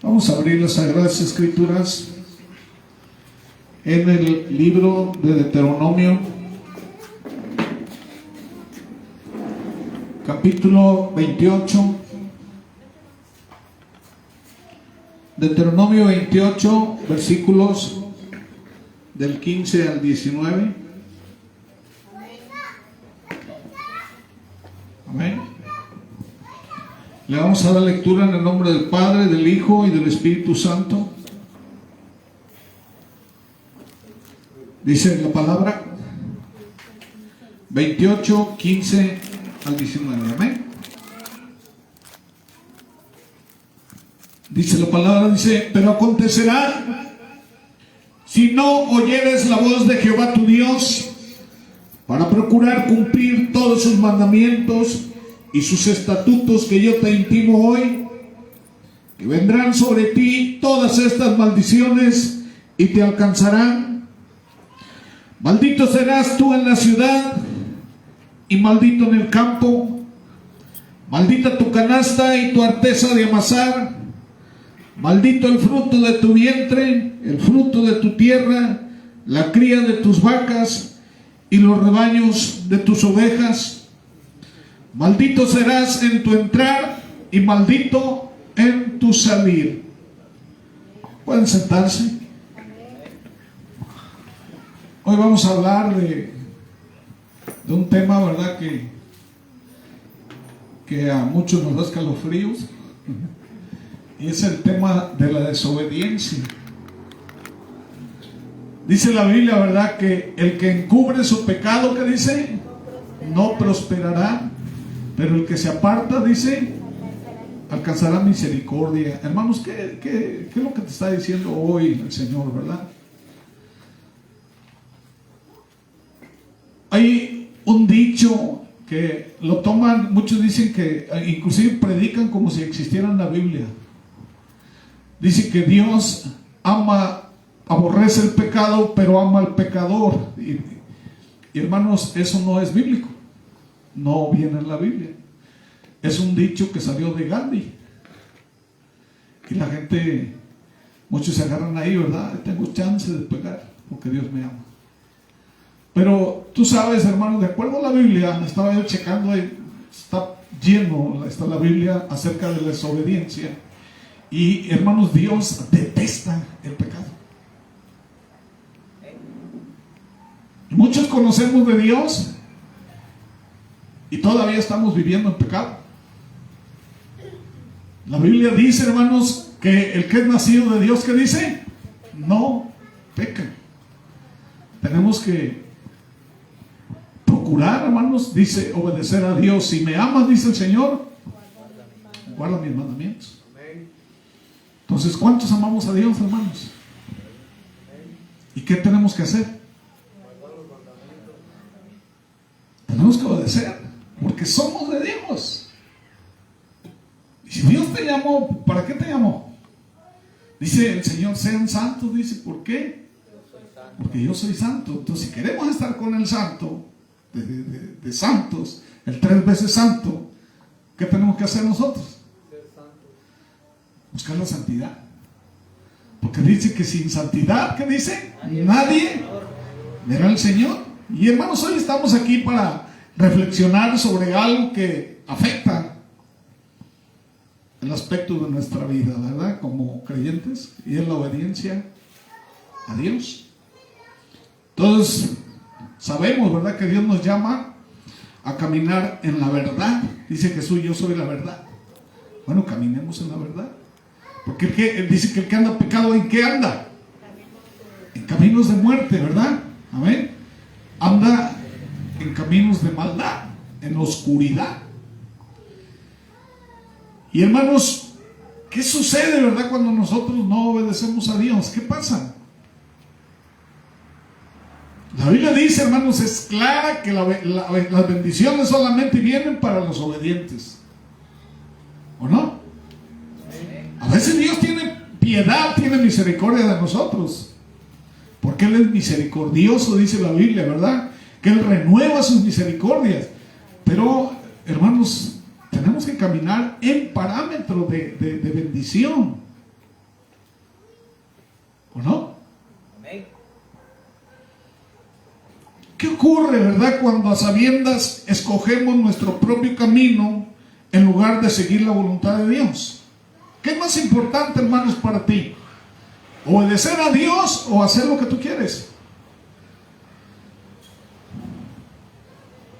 Vamos a abrir las Sagradas Escrituras en el libro de Deuteronomio, capítulo 28. Deuteronomio 28, versículos del 15 al 19. Amén. Le vamos a dar lectura en el nombre del Padre, del Hijo y del Espíritu Santo. Dice la palabra 28, 15 al 19. Amén. Dice la palabra, dice: pero acontecerá, si no oyeres la voz de Jehová tu Dios, para procurar cumplir todos sus mandamientos y sus estatutos que yo te intimo hoy, que vendrán sobre ti todas estas maldiciones y te alcanzarán. Maldito serás tú en la ciudad y maldito en el campo. Maldita tu canasta y tu arteza de amasar. Maldito el fruto de tu vientre, el fruto de tu tierra, la cría de tus vacas y los rebaños de tus ovejas. Maldito serás en tu entrar y maldito en tu salir. Pueden sentarse. Hoy vamos a hablar de un tema, ¿verdad? Que a muchos nos da escalofríos. Y es el tema de la desobediencia. Dice la Biblia, ¿verdad?, que el que encubre su pecado, ¿qué dice? No prosperará. Pero el que se aparta, dice, alcanzará misericordia. Hermanos, ¿qué es lo que te está diciendo hoy el Señor, verdad? Hay un dicho que lo toman, muchos dicen que inclusive predican como si existiera en la Biblia. Dice que Dios aborrece el pecado, pero ama al pecador. Y hermanos, eso no es bíblico. No viene en la Biblia. Es un dicho que salió de Gandhi. Y la gente, muchos se agarran ahí, ¿verdad? Tengo chance de pecar porque Dios me ama. Pero tú sabes, hermanos, de acuerdo a la Biblia, estaba yo checando ahí, está lleno, está la Biblia acerca de la desobediencia. Y hermanos, Dios detesta el pecado. Muchos conocemos de Dios y todavía estamos viviendo en pecado. La Biblia dice, hermanos, que el que es nacido de Dios, ¿qué dice? No peca. Tenemos que procurar, hermanos, dice, obedecer a Dios. Si me amas, dice el Señor, guarda mis mandamientos. Entonces, ¿cuántos amamos a Dios, hermanos? ¿Y qué tenemos que hacer? Tenemos que obedecer, porque somos de Dios. Y si Dios te llamó, ¿para qué te llamó? Dice el Señor, sean santos. Dice, ¿por qué? Porque yo soy santo. Entonces, si queremos estar con el santo, de santos, el 3 veces santo, ¿qué tenemos que hacer nosotros? Buscar la santidad. Porque dice que sin santidad, ¿qué dice? Nadie verá al Señor. Y hermanos, hoy estamos aquí para reflexionar sobre algo que afecta el aspecto de nuestra vida, ¿verdad? Como creyentes, y es la obediencia a Dios. Entonces, sabemos, ¿verdad?, que Dios nos llama a caminar en la verdad. Dice Jesús, yo soy la verdad. Bueno, caminemos en la verdad. Porque dice que el que anda pecado, ¿en qué anda? En caminos de muerte, ¿verdad? Amén. Anda en caminos de maldad, en oscuridad. Y hermanos, ¿qué sucede, verdad, cuando nosotros no obedecemos a Dios? ¿Qué pasa? La Biblia dice, hermanos, es clara que las bendiciones solamente vienen para los obedientes. ¿O no? A veces Dios tiene piedad, tiene misericordia de nosotros, porque Él es misericordioso, dice la Biblia, ¿verdad? Que Él renueva sus misericordias. Pero, hermanos, tenemos que caminar en parámetro de bendición. ¿O no? ¿Qué ocurre, verdad, cuando a sabiendas escogemos nuestro propio camino en lugar de seguir la voluntad de Dios? ¿Qué es más importante, hermanos, para ti? ¿Obedecer a Dios o hacer lo que tú quieres?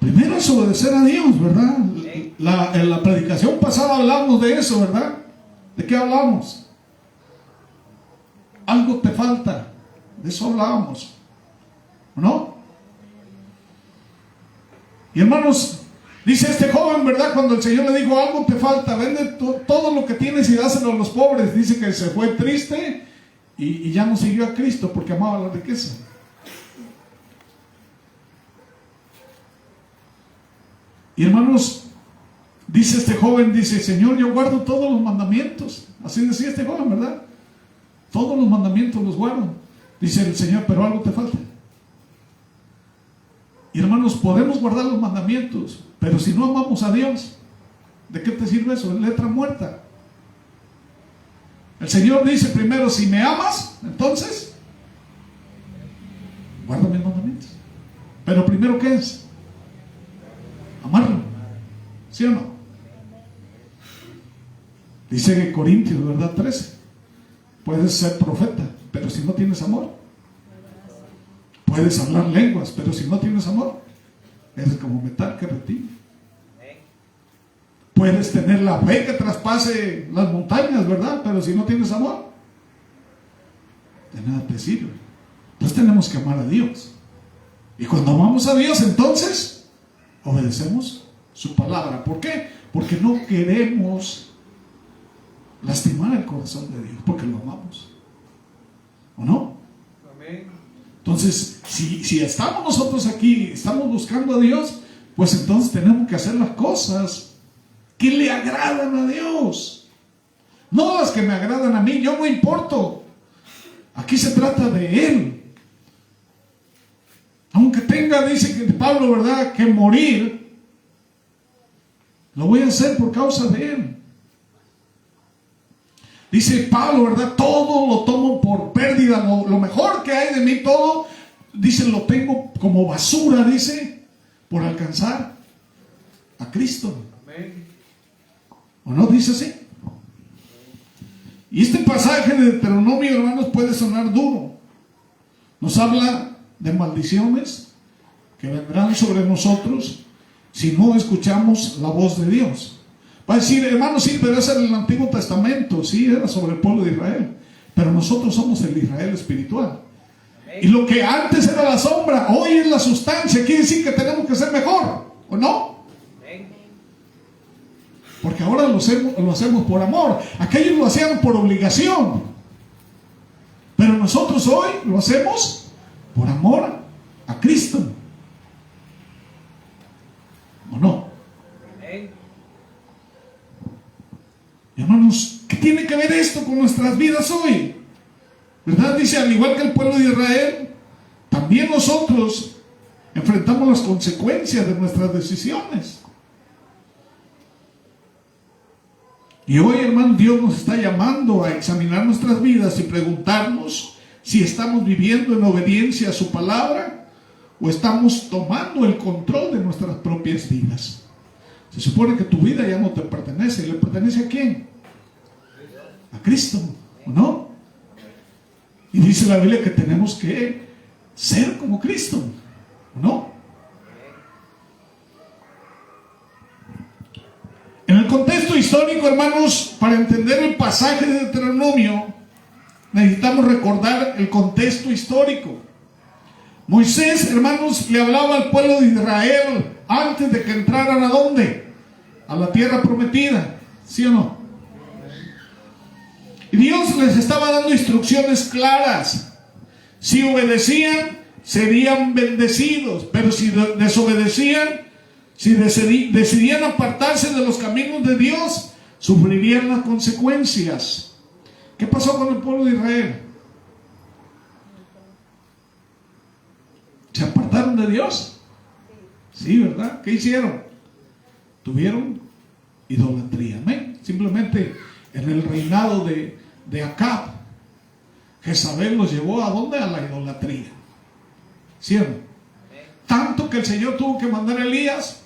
Primero es obedecer a Dios, ¿verdad? En la predicación pasada hablamos de eso, ¿verdad? ¿De qué hablamos? Algo te falta. De eso hablábamos, ¿no? Y hermanos, dice este joven, ¿verdad? Cuando el Señor le dijo, algo te falta, vende todo lo que tienes y dáselo a los pobres. Dice que se fue triste y ya no siguió a Cristo porque amaba la riqueza. Y hermanos, dice este joven, dice, Señor, yo guardo todos los mandamientos. Así decía este joven, ¿verdad? Todos los mandamientos los guardo. Dice el Señor, pero algo te falta. Y hermanos, podemos guardar los mandamientos, pero si no amamos a Dios, ¿de qué te sirve eso? Es letra muerta. El Señor dice primero, si me amas, entonces guarda mis mandamientos. Pero primero, ¿qué es? Amarlo. ¿Sí o no? Dice en Corintios, ¿verdad? 13. Puedes ser profeta, pero si no tienes amor. Puedes hablar lenguas, pero si no tienes amor, eres como metal que retiene. Puedes tener la fe que traspase las montañas, ¿verdad? Pero si no tienes amor, de nada te sirve. Entonces tenemos que amar a Dios. Y cuando amamos a Dios, entonces obedecemos su palabra. ¿Por qué? Porque no queremos lastimar el corazón de Dios, porque lo amamos. ¿O no? Amén. Entonces, si estamos nosotros aquí, estamos buscando a Dios, pues entonces tenemos que hacer las cosas que le agradan a Dios. No las que me agradan a mí, yo no importo. Aquí se trata de Él. Aunque tenga, dice que Pablo, ¿verdad?, que morir, lo voy a hacer por causa de Él. Dice Pablo, ¿verdad? Todo lo tomo por pérdida, lo mejor que hay de mí, todo, dice, lo tengo como basura, dice, por alcanzar a Cristo. Amén. ¿O no dice así? Y este pasaje de Deuteronomio, hermanos, puede sonar duro. Nos habla de maldiciones que vendrán sobre nosotros si no escuchamos la voz de Dios. Va a decir, hermano, sí, pero ese era el Antiguo Testamento, sí, era sobre el pueblo de Israel. Pero nosotros somos el Israel espiritual. Y lo que antes era la sombra, hoy es la sustancia. Quiere decir que tenemos que ser mejor, ¿o no? Porque ahora lo hacemos por amor. Aquellos lo hacían por obligación. Pero nosotros hoy lo hacemos por amor a Cristo. ¿O no? Hermanos, ¿qué tiene que ver esto con nuestras vidas hoy? ¿Verdad? Dice, al igual que el pueblo de Israel, también nosotros enfrentamos las consecuencias de nuestras decisiones. Y hoy, hermano, Dios nos está llamando a examinar nuestras vidas y preguntarnos si estamos viviendo en obediencia a su palabra o estamos tomando el control de nuestras propias vidas. Se supone que tu vida ya no te pertenece. ¿Le pertenece a quién? A Cristo, ¿o no? Y dice la Biblia que tenemos que ser como Cristo, ¿o no? En el contexto histórico, hermanos, para entender el pasaje de Deuteronomio, necesitamos recordar el contexto histórico. Moisés, hermanos, le hablaba al pueblo de Israel antes de que entraran ¿a dónde? A la tierra prometida, ¿sí o no? Y Dios les estaba dando instrucciones claras. Si obedecían, serían bendecidos, pero si desobedecían, si decidían apartarse de los caminos de Dios, sufrirían las consecuencias. ¿Qué pasó con el pueblo de Israel? ¿Se apartaron de Dios? Sí, ¿verdad? ¿Qué hicieron? Tuvieron idolatría. Amén. Simplemente en el reinado de Acab, Jezabel los llevó ¿a dónde? A la idolatría. ¿Sí o no? Tanto que el Señor tuvo que mandar a Elías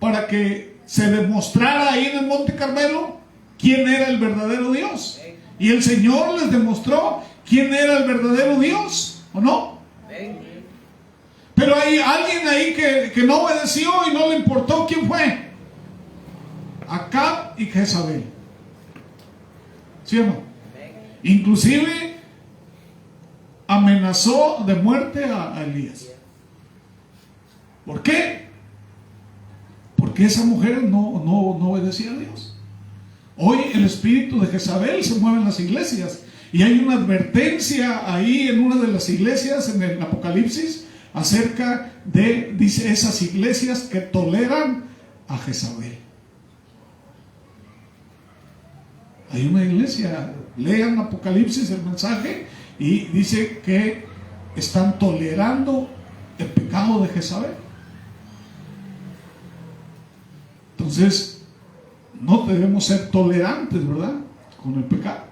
para que se demostrara ahí en el Monte Carmelo quién era el verdadero Dios. Y el Señor les demostró quién era el verdadero Dios, ¿o no? Pero hay alguien ahí que no obedeció y no le importó quién fue. Acab y Jezabel. ¿Sí o no? Inclusive amenazó de muerte a Elías. ¿Por qué? Porque esa mujer no obedecía a Dios. Hoy el espíritu de Jezabel se mueve en las iglesias. Y hay una advertencia ahí en una de las iglesias, en el Apocalipsis, acerca de, dice, esas iglesias que toleran a Jezabel. Hay una iglesia, lean Apocalipsis, el mensaje, y dice que están tolerando el pecado de Jezabel. Entonces, no debemos ser tolerantes, ¿verdad?, con el pecado,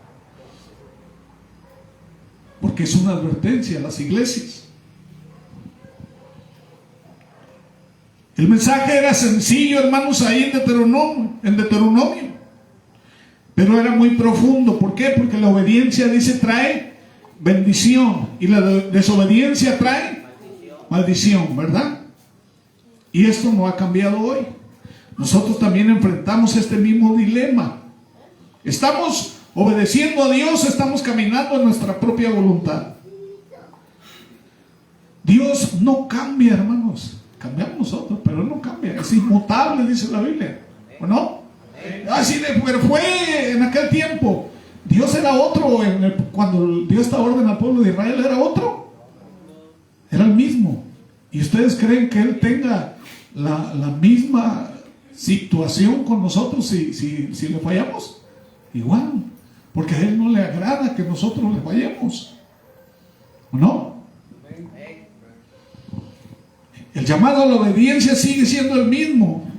porque es una advertencia a las iglesias. El mensaje era sencillo, hermanos, ahí en Deuteronomio, pero era muy profundo. ¿Por qué? Porque la obediencia, dice, trae bendición, y la desobediencia trae maldición, ¿verdad? Y esto no ha cambiado hoy. Nosotros también enfrentamos este mismo dilema. Estamos obedeciendo a Dios, estamos caminando en nuestra propia voluntad. Dios no cambia, hermanos. Cambiamos nosotros, pero Él no cambia. Es inmutable, dice la Biblia, ¿o no? Así pero fue en aquel tiempo. Dios era otro. Cuando dio esta orden al pueblo de Israel, era otro. Era el mismo. ¿Y ustedes creen que Él tenga la misma situación con nosotros si le fallamos? Igual, porque a Él no le agrada que nosotros le fallemos, ¿o no? El llamado a la obediencia sigue siendo el mismo,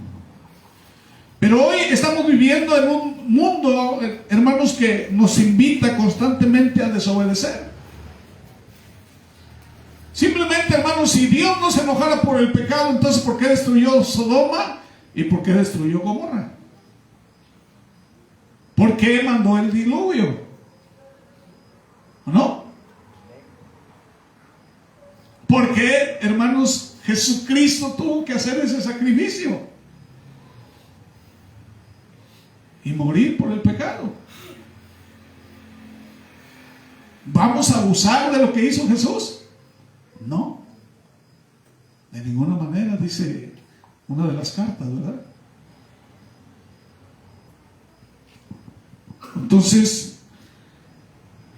pero hoy estamos viviendo en un mundo, hermanos, que nos invita constantemente a desobedecer. Simplemente, hermanos, si Dios no se enojara por el pecado, entonces ¿por qué destruyó Sodoma? ¿Y por qué destruyó Gomorra? ¿Por qué mandó el diluvio? ¿O no? ¿Por qué, hermanos, Jesucristo tuvo que hacer ese sacrificio y morir por el pecado? ¿Vamos a abusar de lo que hizo Jesús? No, de ninguna manera, dice una de las cartas, ¿verdad? Entonces,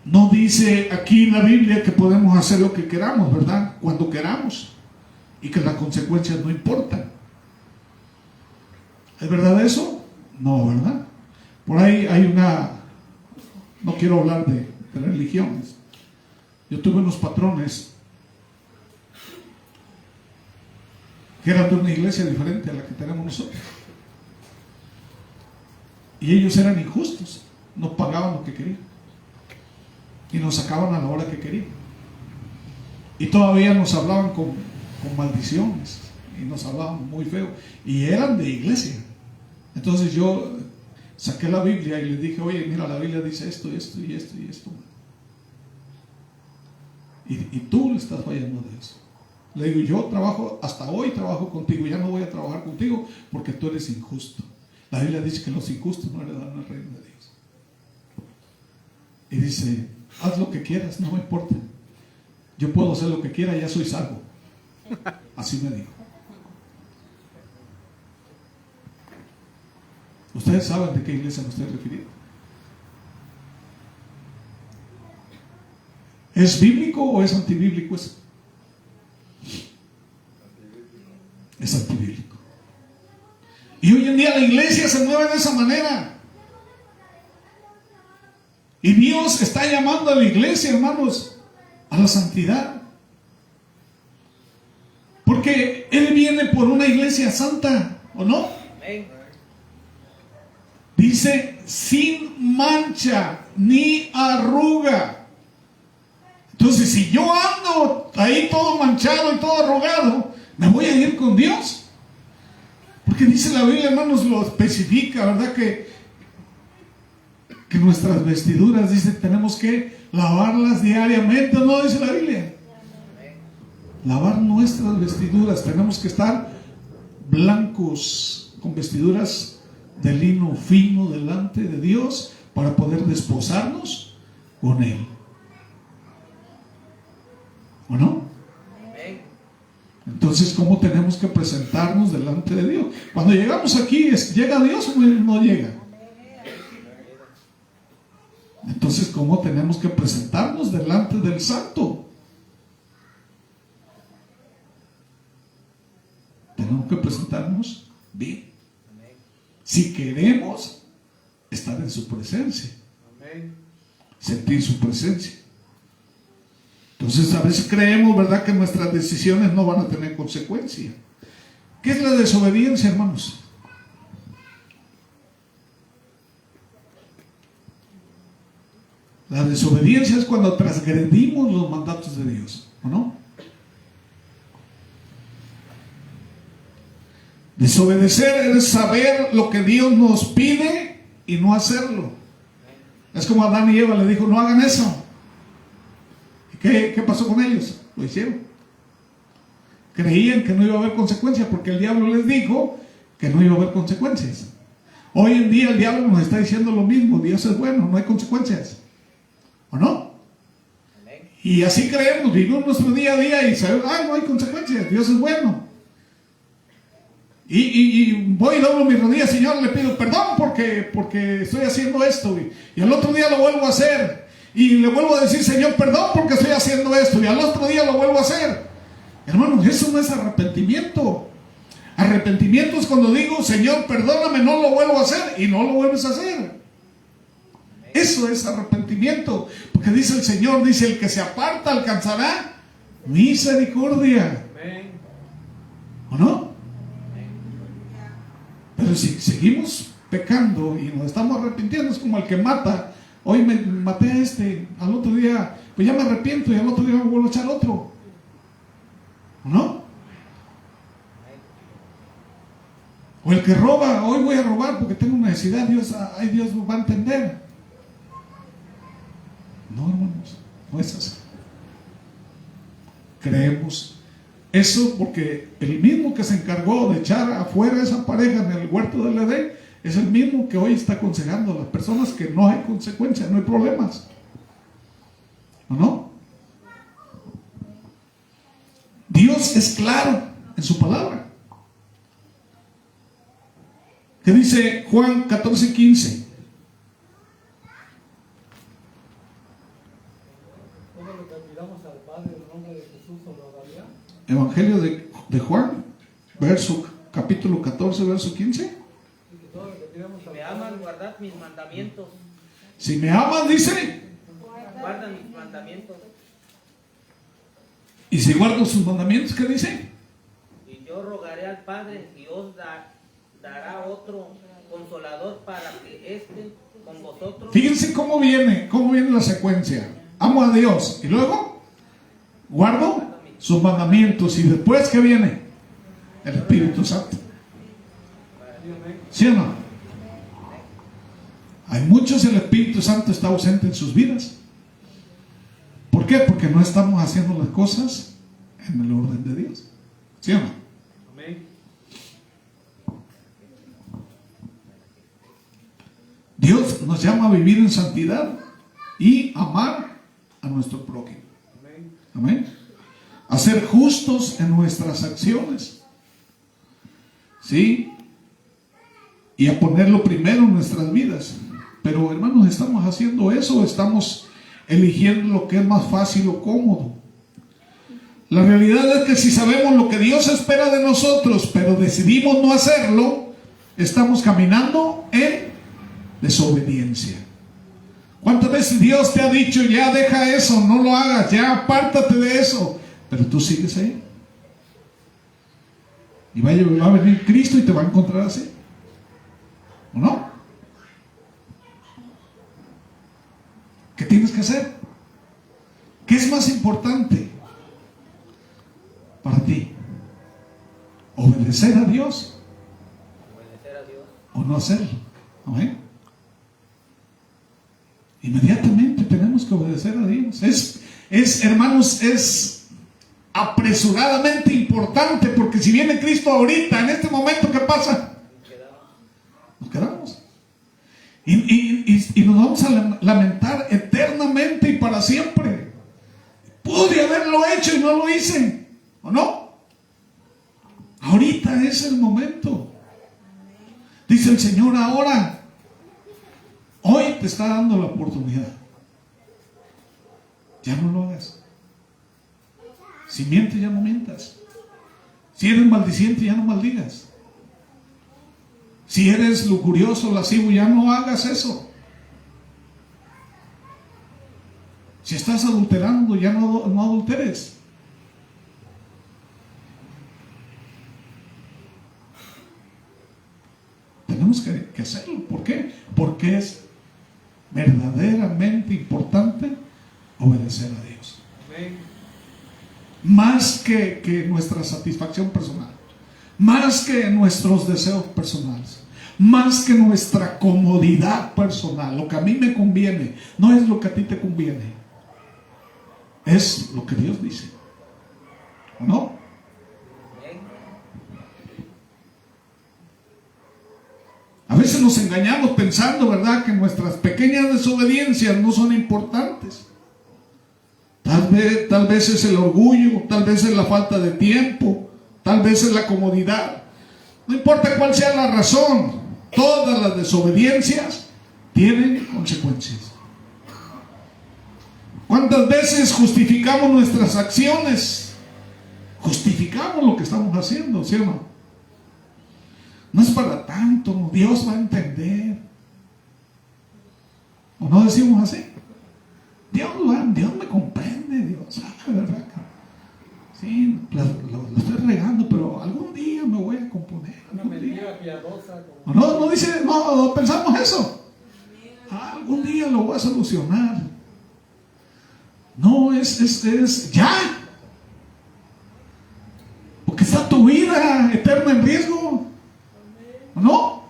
no dice aquí la Biblia que podemos hacer lo que queramos, ¿verdad?, cuando queramos, y que las consecuencias no importan. ¿Es verdad eso? No, ¿verdad? Por ahí hay no quiero hablar de religiones. Yo tuve unos patrones que eran de una iglesia diferente a la que tenemos nosotros, y ellos eran injustos. Nos pagaban lo que querían y nos sacaban a la hora que querían, y todavía nos hablaban con maldiciones, y nos hablaban muy feo, y eran de iglesia. Entonces yo saqué la Biblia y les dije: oye, mira, la Biblia dice esto, esto y esto y esto, y tú le estás fallando de eso. Le digo: yo trabajo, hasta hoy trabajo contigo, ya no voy a trabajar contigo porque tú eres injusto. La Biblia dice que los injustos no heredarán el reino de Dios. Y dice: haz lo que quieras, no me importa, yo puedo hacer lo que quiera, ya soy salvo. Así me dijo. ¿Ustedes saben de qué iglesia me estoy refiriendo? ¿Es bíblico o es antibíblico eso? Es antibíblico. Y hoy en día la iglesia se mueve de esa manera. Y Dios está llamando a la iglesia, hermanos, a la santidad. Porque Él viene por una iglesia santa, ¿o no? Dice: sin mancha ni arruga. Entonces, si yo ando ahí todo manchado y todo arrugado, ¿me voy a ir con Dios? Porque dice la Biblia, hermanos, lo especifica, ¿verdad? Que nuestras vestiduras, dice, tenemos que lavarlas diariamente, ¿no? Dice la Biblia. Lavar nuestras vestiduras, tenemos que estar blancos, con vestiduras de lino fino delante de Dios, para poder desposarnos con Él. ¿O no? Entonces, ¿cómo tenemos que presentarnos delante de Dios? Cuando llegamos aquí, ¿llega Dios o no llega? Entonces, ¿cómo tenemos que presentarnos delante del Santo? Tenemos que presentarnos bien. Si queremos estar en su presencia, sentir su presencia. Entonces, a veces creemos, ¿verdad?, que nuestras decisiones no van a tener consecuencia. ¿Qué es la desobediencia, hermanos? La desobediencia es cuando transgredimos los mandatos de Dios, ¿o no? Desobedecer es saber lo que Dios nos pide y no hacerlo. Es como Adán y Eva le dijo, no hagan eso. ¿Y qué pasó con ellos? Lo hicieron. Creían que no iba a haber consecuencias porque el diablo les dijo que no iba a haber consecuencias. Hoy en día el diablo nos está diciendo lo mismo, Dios es bueno, no hay consecuencias. ¿O no? Y así creemos, vivimos nuestro día a día y sabemos, no hay consecuencias, Dios es bueno. Y voy y doblo mis rodillas, Señor, le pido perdón porque estoy haciendo esto. Y al otro día lo vuelvo a hacer. Y le vuelvo a decir, Señor, perdón porque estoy haciendo esto. Y al otro día lo vuelvo a hacer. Hermanos, eso no es arrepentimiento. Arrepentimiento es cuando digo, Señor, perdóname, no lo vuelvo a hacer. Y no lo vuelves a hacer. Eso es arrepentimiento. Porque dice el Señor, dice, el que se aparta alcanzará misericordia. ¿O no? Pero si seguimos pecando y nos estamos arrepintiendo, es como el que mata. Hoy me maté a al otro día, pues ya me arrepiento y al otro día me vuelvo a echar otro. ¿O no? O el que roba, hoy voy a robar porque tengo una necesidad, Dios va a entender. No, hermanos, no es así. Creemos eso porque el mismo que se encargó de echar afuera a esa pareja en el huerto del Edén es el mismo que hoy está aconsejando a las personas que no hay consecuencias, no hay problemas. ¿O no? Dios es claro en su palabra. ¿Qué dice Juan 14:15? Evangelio de Juan, capítulo 14, verso 15. Si me aman, guardad mis mandamientos. Si me aman, dice, Guardan mis mandamientos. Y si guardo sus mandamientos, ¿qué dice? Y yo rogaré al Padre y os dará otro consolador para que esté con vosotros. Fíjense cómo viene la secuencia. Amo a Dios y luego guardo sus mandamientos y después ¿qué viene? El Espíritu Santo. ¿Sí o no? Hay muchos, el Espíritu Santo está ausente en sus vidas. ¿Por qué? Porque no estamos haciendo las cosas en el orden de Dios. ¿Sí o no? Dios nos llama a vivir en santidad y amar a nuestro prójimo. Amén. A ser justos en nuestras acciones. ¿Sí? Y a ponerlo primero en nuestras vidas. Pero hermanos, ¿estamos haciendo eso o estamos eligiendo lo que es más fácil o cómodo? La realidad es que si sabemos lo que Dios espera de nosotros, pero decidimos no hacerlo, estamos caminando en desobediencia. ¿Cuántas veces Dios te ha dicho, ya deja eso, no lo hagas, ya apártate de eso? Pero tú sigues ahí. Y va a venir Cristo y te va a encontrar así. ¿O no? ¿Qué tienes que hacer? ¿Qué es más importante para ti? ¿Obedecer a Dios o no hacerlo? ¿Amén? Inmediatamente tenemos que obedecer a Dios. Hermanos, es apresuradamente importante, porque si viene Cristo ahorita, en este momento, ¿qué pasa? Nos quedamos. Y nos vamos a lamentar eternamente y para siempre. Pude haberlo hecho y no lo hice, ¿o no? Ahorita es el momento. Dice el Señor ahora. Hoy te está dando la oportunidad. Ya no lo hagas. Si mientes, ya no mientas. Si eres maldiciente, ya no maldigas. Si eres lujurioso, lascivo, ya no hagas eso. Si estás adulterando, ya no adulteres. Tenemos que hacerlo. ¿Por qué? Porque es verdaderamente importante obedecer a Dios. Amén. Más que nuestra satisfacción personal, más que nuestros deseos personales, más que nuestra comodidad personal. Lo que a mí me conviene no es lo que a ti te conviene, es lo que Dios dice, ¿o no? A veces nos engañamos pensando, ¿verdad?, que nuestras pequeñas desobediencias no son importantes. Tal vez es el orgullo, tal vez es la falta de tiempo, tal vez es la comodidad. No importa cuál sea la razón, todas las desobediencias tienen consecuencias. ¿Cuántas veces justificamos nuestras acciones? Justificamos lo que estamos haciendo, ¿sí o no? No es para tanto, Dios va a entender. ¿O no decimos así? Dios me comprende, Dios sabe, ¿verdad? Sí, lo estoy regando, pero algún día me voy a componer. Una mentira piadosa. No dice, no pensamos eso. Algún día lo voy a solucionar. No, es ya. Porque está tu vida eterna en riesgo. ¿No?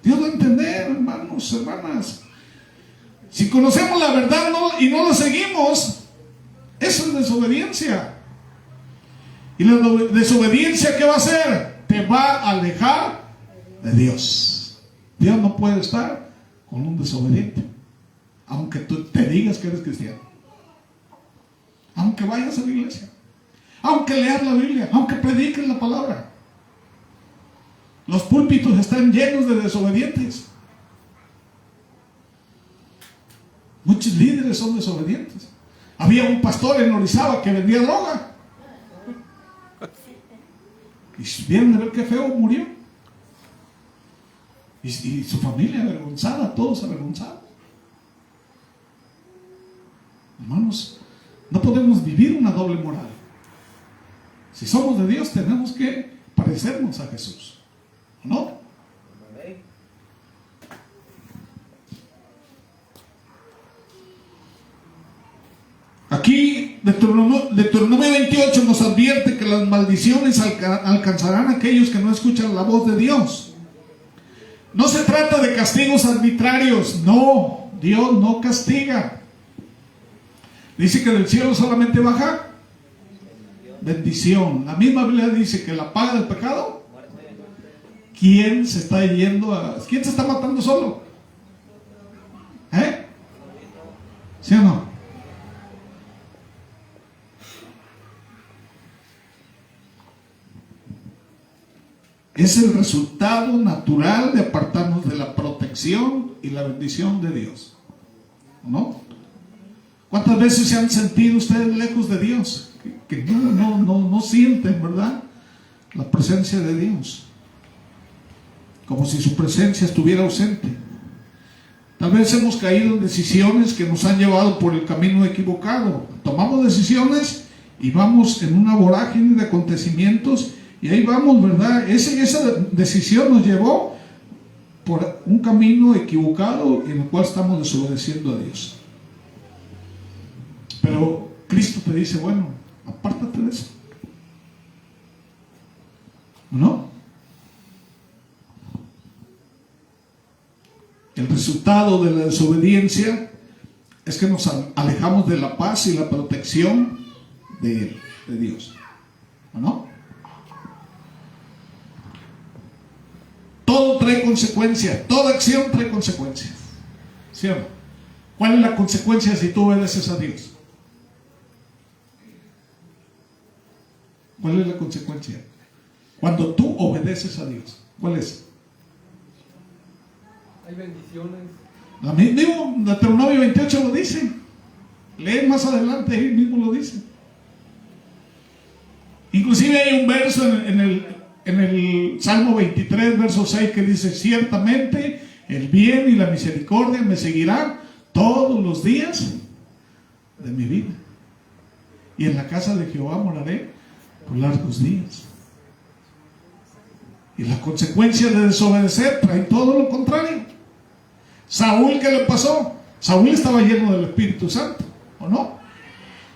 Dios va a entender, hermanos, hermanas. Si conocemos la verdad y no la seguimos, eso es desobediencia. ¿Y la desobediencia qué va a hacer? Te va a alejar de Dios. Dios no puede estar con un desobediente, aunque tú te digas que eres cristiano, aunque vayas a la iglesia, aunque leas la Biblia, aunque prediques la palabra. Los púlpitos están llenos de desobedientes. Muchos líderes son desobedientes. Había un pastor en Orizaba que vendía droga. Y vieron a ver qué feo murió. Y su familia avergonzada, todos avergonzados. Hermanos, no podemos vivir una doble moral. Si somos de Dios, tenemos que parecernos a Jesús, ¿no? Aquí Deuteronomio 28 nos advierte que las maldiciones alcanzarán a aquellos que no escuchan la voz de Dios. No se trata de castigos arbitrarios, no, Dios no castiga. Dice que del cielo solamente baja bendición. La misma Biblia dice que la paga del pecado, ¿quién se está quién se está matando solo? ¿Sí o no? Es el resultado natural de apartarnos de la protección y la bendición de Dios, ¿no? ¿Cuántas veces se han sentido ustedes lejos de Dios? Que no sienten, ¿verdad?, la presencia de Dios, como si su presencia estuviera ausente. Tal vez hemos caído en decisiones que nos han llevado por el camino equivocado. Tomamos decisiones y vamos en una vorágine de acontecimientos. Y ahí vamos, ¿verdad? Esa decisión nos llevó por un camino equivocado en el cual estamos desobedeciendo a Dios. Pero Cristo te dice, bueno, apártate de eso. ¿No? El resultado de la desobediencia es que nos alejamos de la paz y la protección de Dios. ¿No? Todo trae consecuencias, toda acción trae consecuencias. ¿Sí o no? ¿Cuál es la consecuencia si tú obedeces a Dios? ¿Cuál es la consecuencia? Cuando tú obedeces a Dios, ¿cuál es? Hay bendiciones. A mí mismo, Deuteronomio 28 lo dice. Lee más adelante, él mismo lo dice. Inclusive hay un verso en el Salmo 23, verso 6, que dice: ciertamente el bien y la misericordia me seguirán todos los días de mi vida, y en la casa de Jehová moraré por largos días. Y la consecuencia de desobedecer trae todo lo contrario. Saúl, ¿qué le pasó? Saúl estaba lleno del Espíritu Santo, ¿o no?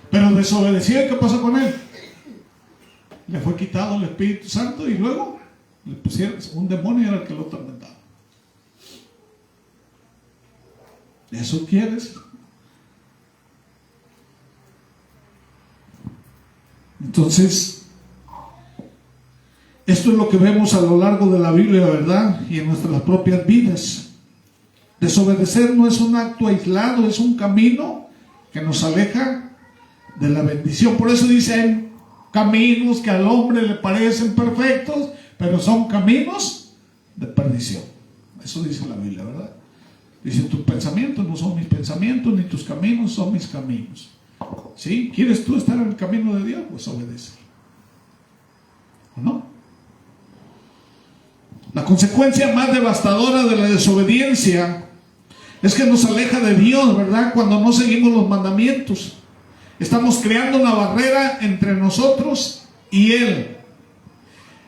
Pero desobedeció, ¿y qué pasó con él? Le fue quitado el Espíritu Santo y luego le pusieron un demonio, era el que lo atormentaba. ¿Eso quieres? Entonces, esto es lo que vemos a lo largo de la Biblia, ¿verdad? Y en nuestras propias vidas. Desobedecer no es un acto aislado, es un camino que nos aleja de la bendición. Por eso dice: hay caminos que al hombre le parecen perfectos, pero son caminos de perdición. Eso dice la Biblia, ¿verdad? Dice: tus pensamientos no son mis pensamientos, ni tus caminos son mis caminos. ¿Sí? ¿Quieres tú estar en el camino de Dios? Pues obedece. ¿O no? La consecuencia más devastadora de la desobediencia es que nos aleja de Dios, ¿verdad? Cuando no seguimos los mandamientos, estamos creando una barrera entre nosotros y Él.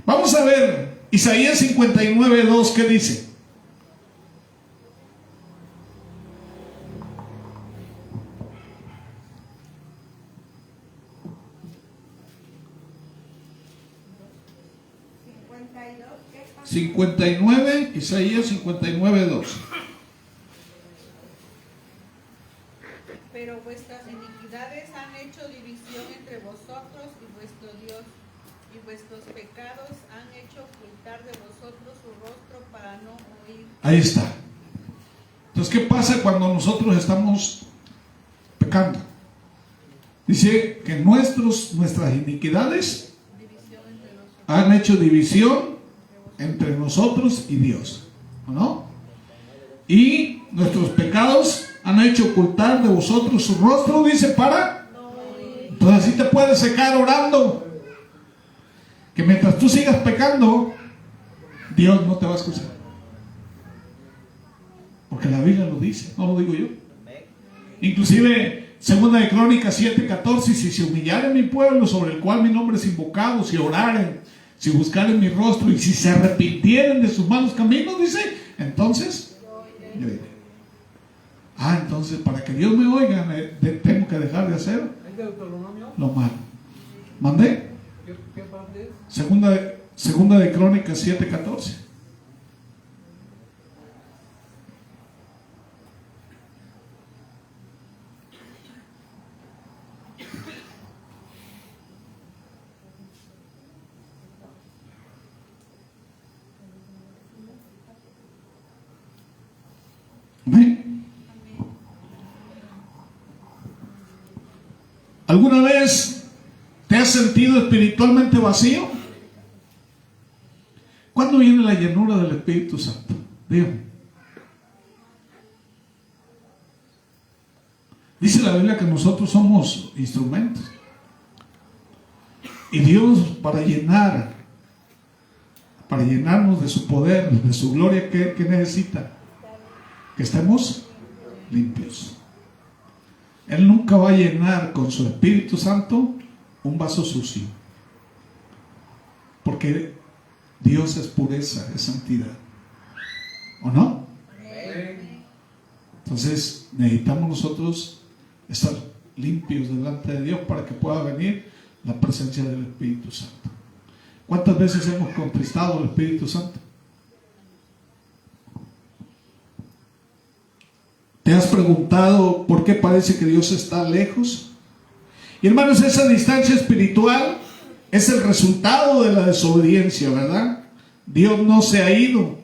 Vamos a ver Isaías 59:2, ¿qué dice? Isaías 59:2. Pero vuestras iniquidades han hecho división entre vosotros y vuestro Dios, y vuestros pecados han hecho ocultar de vosotros su rostro para no oír. Ahí está. Entonces, ¿qué pasa cuando nosotros estamos pecando? Dice que nuestras iniquidades han hecho división entre nosotros y Dios, ¿no? Y nuestros pecados han hecho ocultar de vosotros su rostro, dice, para. Entonces así te puedes secar orando, que mientras tú sigas pecando, Dios no te va a escuchar, porque la Biblia lo dice, no lo digo yo. Inclusive Segunda de Crónicas 7:14: si se humillaren mi pueblo, sobre el cual mi nombre es invocado, si oraren, si buscaren mi rostro, y si se arrepintieren de sus malos caminos, dice, entonces yo iré. Entonces para que Dios me oiga, tengo que dejar de hacer lo malo. ¿Mandé? ¿Qué parte es? Segunda de Crónicas 7:14. ¿Amén? ¿Alguna vez te has sentido espiritualmente vacío? ¿Cuándo viene la llenura del Espíritu Santo? Dígame. Dice la Biblia que nosotros somos instrumentos. Y Dios, para llenarnos de su poder, de su gloria, ¿qué necesita? Que estemos limpios. Él nunca va a llenar con su Espíritu Santo un vaso sucio, porque Dios es pureza, es santidad, ¿o no? Entonces necesitamos nosotros estar limpios delante de Dios para que pueda venir la presencia del Espíritu Santo. ¿Cuántas veces hemos contristado al Espíritu Santo? ¿Te has preguntado por qué parece que Dios está lejos? Y hermanos, esa distancia espiritual es el resultado de la desobediencia, ¿verdad? Dios no se ha ido.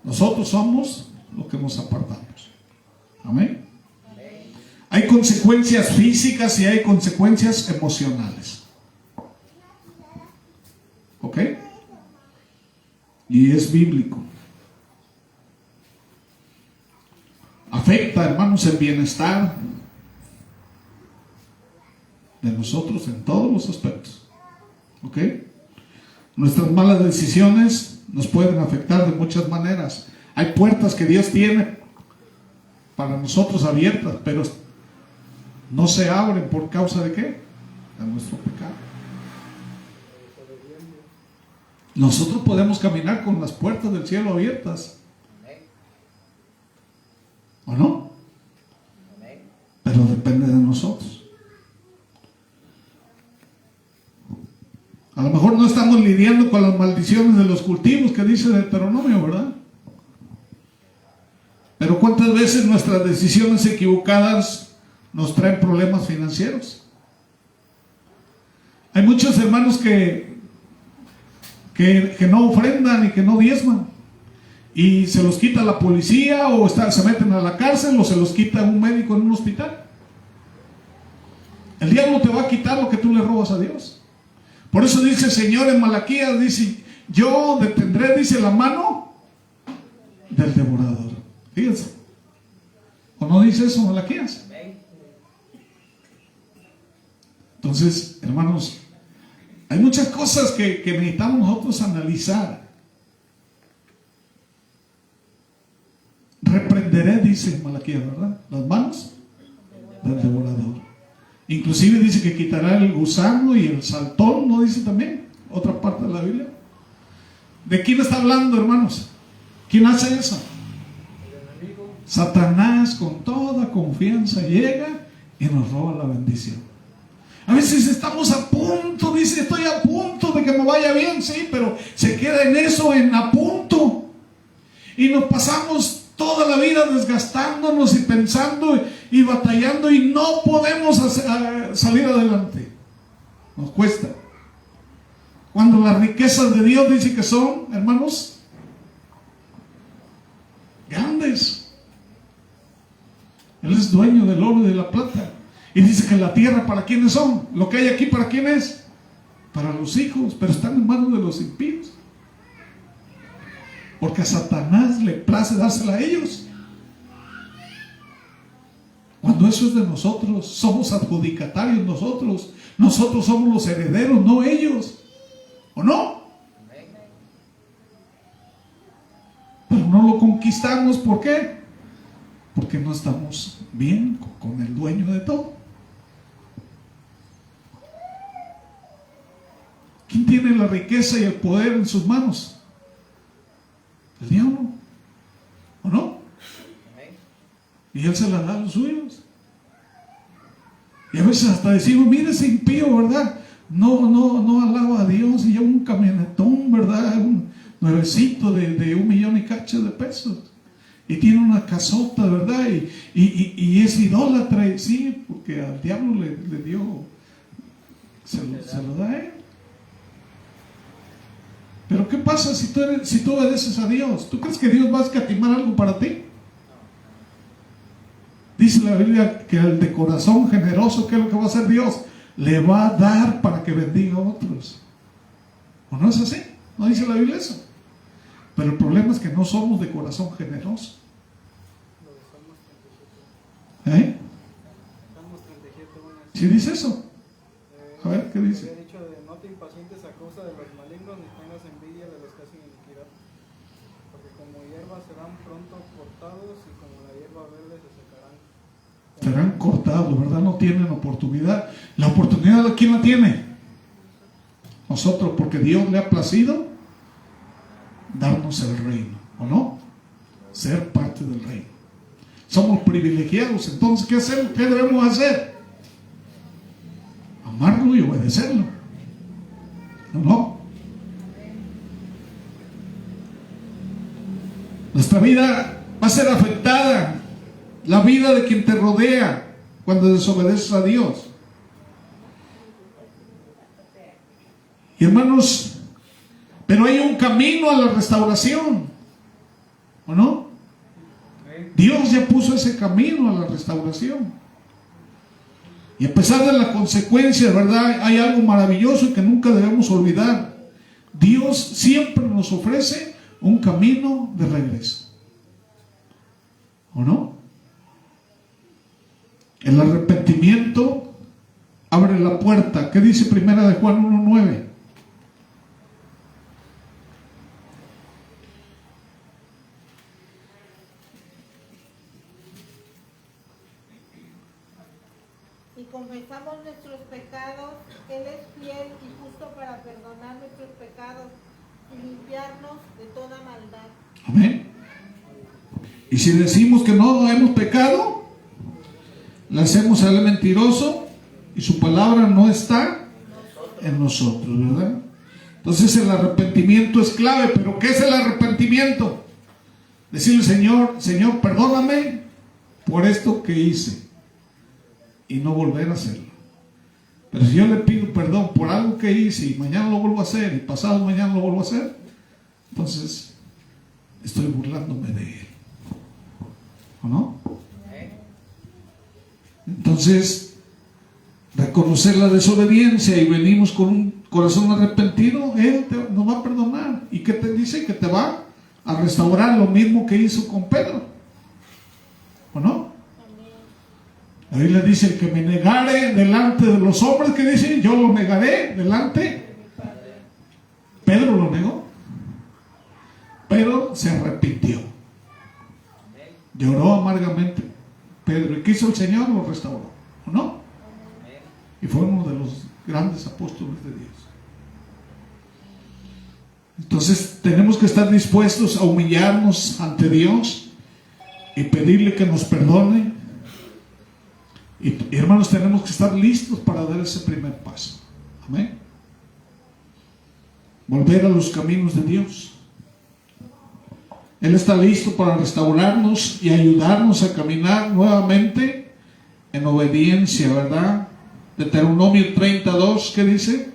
Nosotros somos los que nos apartamos. Amén. Hay consecuencias físicas y hay consecuencias emocionales. ¿Ok? Y es bíblico. Afecta, hermanos, el bienestar de nosotros en todos los aspectos. ¿Ok? Nuestras malas decisiones nos pueden afectar de muchas maneras. Hay puertas que Dios tiene para nosotros abiertas, pero no se abren por causa de ¿qué? De nuestro pecado. Nosotros podemos caminar con las puertas del cielo abiertas, ¿o no? Pero depende de nosotros. A lo mejor no estamos lidiando con las maldiciones de los cultivos que dice Deuteronomio, ¿verdad? Pero ¿cuántas veces nuestras decisiones equivocadas nos traen problemas financieros? Hay muchos hermanos que no ofrendan y que no diezman, y se los quita la policía, o se meten a la cárcel, o se los quita un médico en un hospital. El diablo te va a quitar lo que tú le robas a Dios. Por eso dice el Señor en Malaquías, dice: yo detendré, dice, la mano del devorador. Fíjense, ¿o no dice eso Malaquías? Entonces, hermanos, hay muchas cosas que necesitamos nosotros analizar. Reprenderé, dice Malaquías, ¿verdad? Las manos del devorador. Inclusive dice que quitará el gusano y el saltón, ¿no dice también? Otra parte de la Biblia. ¿De quién está hablando, hermanos? ¿Quién hace eso? Satanás con toda confianza llega y nos roba la bendición. A veces estamos a punto, dice, estoy a punto de que me vaya bien, sí, pero se queda en eso, en a punto. Y nos pasamos toda la vida desgastándonos y pensando y batallando, y no podemos salir adelante. Nos cuesta. Cuando las riquezas de Dios dice que son, hermanos, grandes. Él es dueño del oro y de la plata. Y dice que la tierra, ¿para quiénes son? Lo que hay aquí, ¿para quién es? Para los hijos, pero están en manos de los impíos. Porque a Satanás le place dársela a ellos. Cuando eso es de nosotros, somos adjudicatarios nosotros. Nosotros somos los herederos, no ellos. ¿O no? Pero no lo conquistamos, ¿por qué? Porque no estamos bien con el dueño de todo. ¿Quién tiene la riqueza y el poder en sus manos? El diablo, ¿o no? Y él se la da a los suyos. Y a veces hasta decimos: mire ese impío, ¿verdad? No alaba a Dios, y lleva un camionetón, ¿verdad? Un nuevecito de 1 millón y cacho de pesos. Y tiene una casota, ¿verdad? Y es idólatra, y sí, porque al diablo le dio, se lo da a él. Pero ¿qué pasa si tú obedeces a Dios? ¿Tú crees que Dios va a escatimar algo para ti? Dice la Biblia que el de corazón generoso, ¿qué es lo que va a hacer Dios? Le va a dar para que bendiga a otros. ¿O no es así? ¿No dice la Biblia eso? Pero el problema es que no somos de corazón generoso. ¿Eh? ¿Sí dice eso? A ver, ¿qué dice? Había dicho de: no te impacientes a causa de los malignos, ni tengas envidia de los que hacen iniquidad, porque como hierba serán pronto cortados, y como la hierba verde se secarán. Serán cortados, ¿verdad? No tienen oportunidad. ¿La oportunidad quién la tiene? Nosotros, porque Dios le ha placido darnos el reino, ¿o no? Ser parte del reino. Somos privilegiados. Entonces, ¿qué hacemos? ¿Qué debemos hacer? obedecerlo. ¿No? Nuestra vida va a ser afectada, la vida de quien te rodea, cuando desobedeces a Dios. Y hermanos, pero hay un camino a la restauración, ¿o no? Dios ya puso ese camino a la restauración. Y a pesar de las consecuencias, ¿verdad? Hay algo maravilloso que nunca debemos olvidar. Dios siempre nos ofrece un camino de regreso, ¿o no? El arrepentimiento abre la puerta. ¿Qué dice Primera de Juan 1:9? Y confesamos nuestros pecados, Él es fiel y justo para perdonar nuestros pecados y limpiarnos de toda maldad. Amén. Y si decimos que no hemos pecado, le hacemos a él mentiroso y su palabra no está en nosotros, ¿verdad? Entonces el arrepentimiento es clave. ¿Pero qué es el arrepentimiento? Decirle: Señor, perdóname por esto que hice, y no volver a hacerlo. Pero si yo le pido perdón por algo que hice y mañana lo vuelvo a hacer y pasado mañana lo vuelvo a hacer, entonces estoy burlándome de él, ¿o no? Entonces, reconocer la desobediencia y venimos con un corazón arrepentido, Él nos va a perdonar. ¿Y qué te dice? Que te va a restaurar, lo mismo que hizo con Pedro, ¿o no? Ahí le dice: el que me negare delante de los hombres, que dice, yo lo negaré delante. Pedro lo negó, pero se arrepintió, lloró amargamente Pedro. ¿Y qué hizo el Señor? Lo restauró, ¿o no? Y fue uno de los grandes apóstoles de Dios. Entonces tenemos que estar dispuestos a humillarnos ante Dios y pedirle que nos perdone. Y hermanos, tenemos que estar listos para dar ese primer paso. Amén. Volver a los caminos de Dios. Él está listo para restaurarnos y ayudarnos a caminar nuevamente en obediencia, ¿verdad? Deuteronomio 32, ¿qué dice?